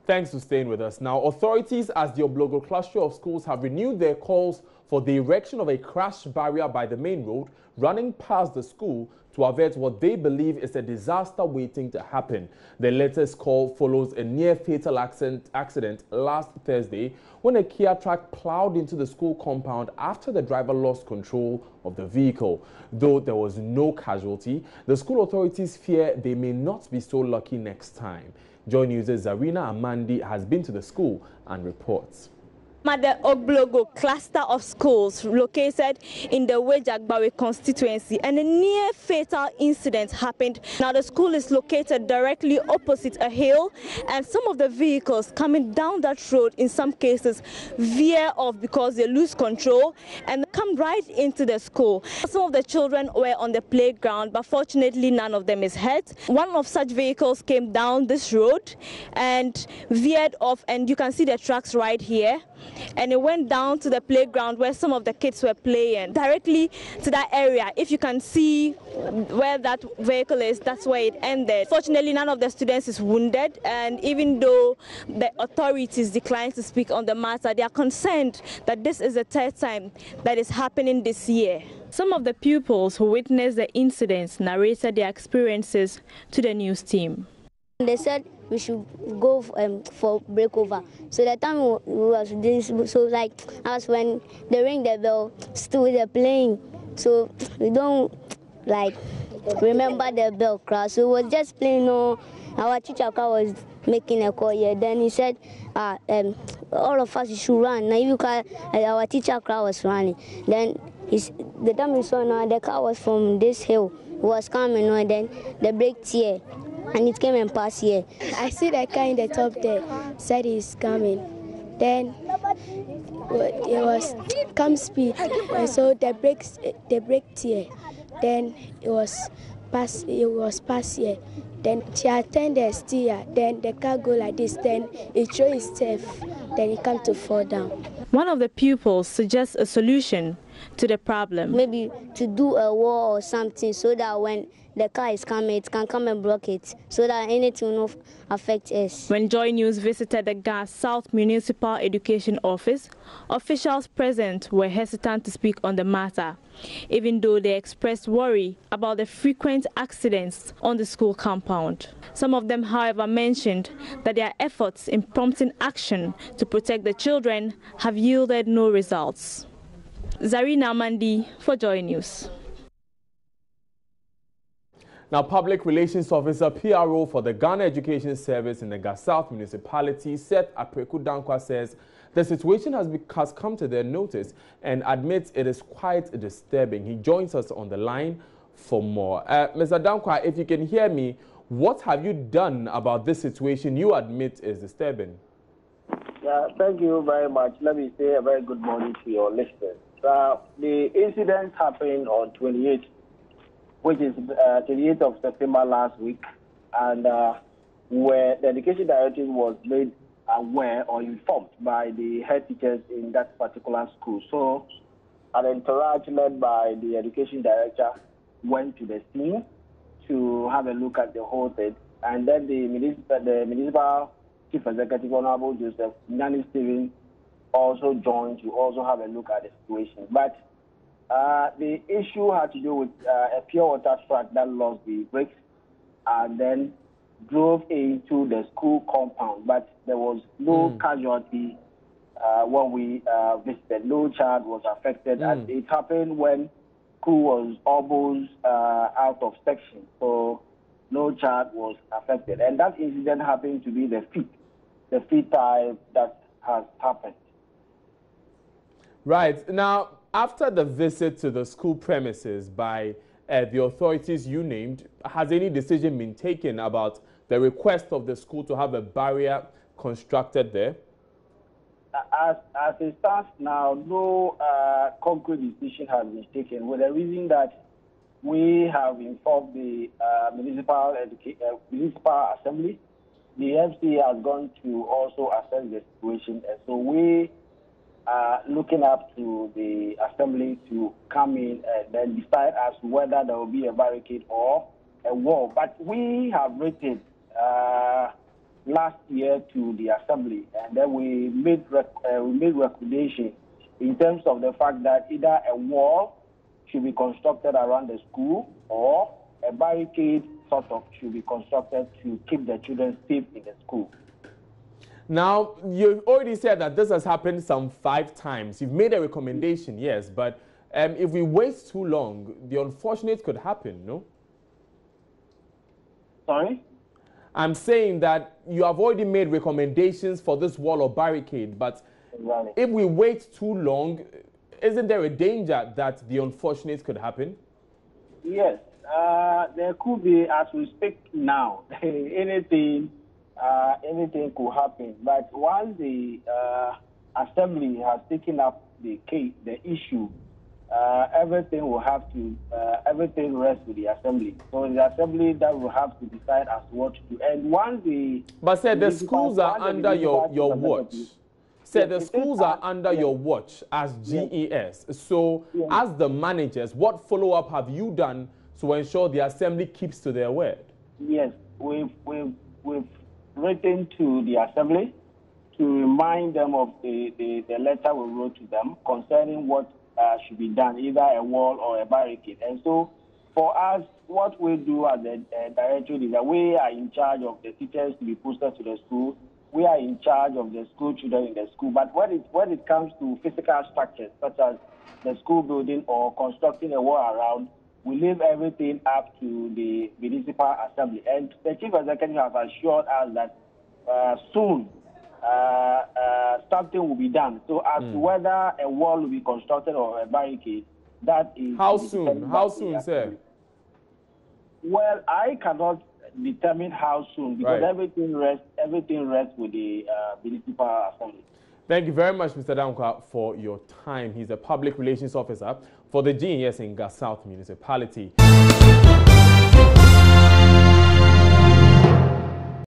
Thanks for staying with us. Now, authorities at the Oblogo Cluster of Schools have renewed their calls for the erection of a crash barrier by the main road running past the school to avert what they believe is a disaster waiting to happen. The latest call follows a near-fatal accident last Thursday when a Kia truck plowed into the school compound after the driver lost control of the vehicle. Though there was no casualty, the school authorities fear they may not be so lucky next time. Joy News' Zarina Amandi has been to the school and reports. At the Oblogo Cluster of Schools located in the Wejagbawe constituency, and a near fatal incident happened. Now the school is located directly opposite a hill, and some of the vehicles coming down that road in some cases veer off because they lose control and come right into the school. Some of the children were on the playground, but fortunately none of them is hurt. One of such vehicles came down this road and veered off, and you can see the tracks right here. And it went down to the playground where some of the kids were playing. Directly to that area, if you can see where that vehicle is, that's where it ended. Fortunately, none of the students is wounded, and even though the authorities declined to speak on the matter, they are concerned that this is the third time that is happening this year. Some of the pupils who witnessed the incidents narrated their experiences to the news team. They said we should go for breakover. So the time we was doing, so like as when they ring the bell, still they're playing. So we don't like remember the bell crash. So we was just playing. No, our teacher was making a call here. Then he said, all of us should run. Now you can. Our teacher car was running. Then the time we saw now the car was from this hill. It was coming, and then the brake here. And it came and passed here. I see the car in the top there, said he's coming. Then it was come speed, and so the braked here. Then it was past here. Then she turned the steer. Then the car go like this. Then it threw itself. Then it come to fall down. One of the pupils suggests a solution to the problem. Maybe to do a wall or something so that when the car is coming, it can come and block it so that anything will not affect us. When Joy News visited the Gas South Municipal Education Office, officials present were hesitant to speak on the matter, even though they expressed worry about the frequent accidents on the school compound. Some of them, however, mentioned that their efforts in prompting action to protect the children have yielded no results. Zarina Amandi for Joy News. Now, Public Relations Officer PRO for the Ghana Education Service in the Gas South Municipality, Seth Apreku Dankwa, says the situation has come to their notice and admits it is quite disturbing. He joins us on the line for more. Mr. Dankwa, if you can hear me, what have you done about this situation you admit is disturbing? Yeah, thank you very much. Let me say a very good morning to your listeners. The incident happened on 28th, which is 28th of September last week, and where the education director was made aware or informed by the head teachers in that particular school. So an entourage led by the education director went to the scene to have a look at the whole thing, and then the municipal chief executive, Honorable Joseph Nani Stephen, also joined to also have a look at the situation. But the issue had to do with a pure water truck that lost the brakes and then drove into the school compound. But there was no casualty when we visited. No child was affected. And it happened when school was almost out of section. So no child was affected. And that incident happened to be the fifth time that has happened. Right. Now, after the visit to the school premises by the authorities you named, has any decision been taken about the request of the school to have a barrier constructed there? As it stands now, no concrete decision has been taken, with the reason that we have informed the municipal assembly. The FC has gone to also assess the situation, and so we looking up to the assembly to come in and then decide as to whether there will be a barricade or a wall. But we have written last year to the assembly, and then we made recommendations in terms of the fact that either a wall should be constructed around the school or a barricade sort of should be constructed to keep the children safe in the school. Now, you've already said that this has happened some 5 times. You've made a recommendation, yes, but if we wait too long, the unfortunate could happen, no? Sorry? I'm saying that you have already made recommendations for this wall or barricade, but if we wait too long, isn't there a danger that the unfortunate could happen? Yes, there could be, as we speak now, anything could happen. But once the assembly has taken up the case, the issue, everything will have to, everything rests with the assembly. So the assembly that will have to decide as what to do. And once the... But said the schools are under your watch. Said the schools are under your watch as GES. So as the managers, what follow-up have you done to ensure the assembly keeps to their word? Yes, we've written to the assembly to remind them of the letter we wrote to them concerning what should be done, either a wall or a barricade. And so for us, what we do as the directorate is that we are in charge of the teachers to be posted to the school. We are in charge of the school children in the school. But when it comes to physical structures, such as the school building or constructing a wall around, we leave everything up to the municipal assembly. And the chief executive has assured us that soon something will be done. So as to whether a wall will be constructed or a barricade, that is... How soon? How soon, sir? Well, I cannot determine how soon because everything rests with the municipal assembly. Thank you very much, Mr. Dankwa, for your time. He's a public relations officer for the GES in Gas South Municipality.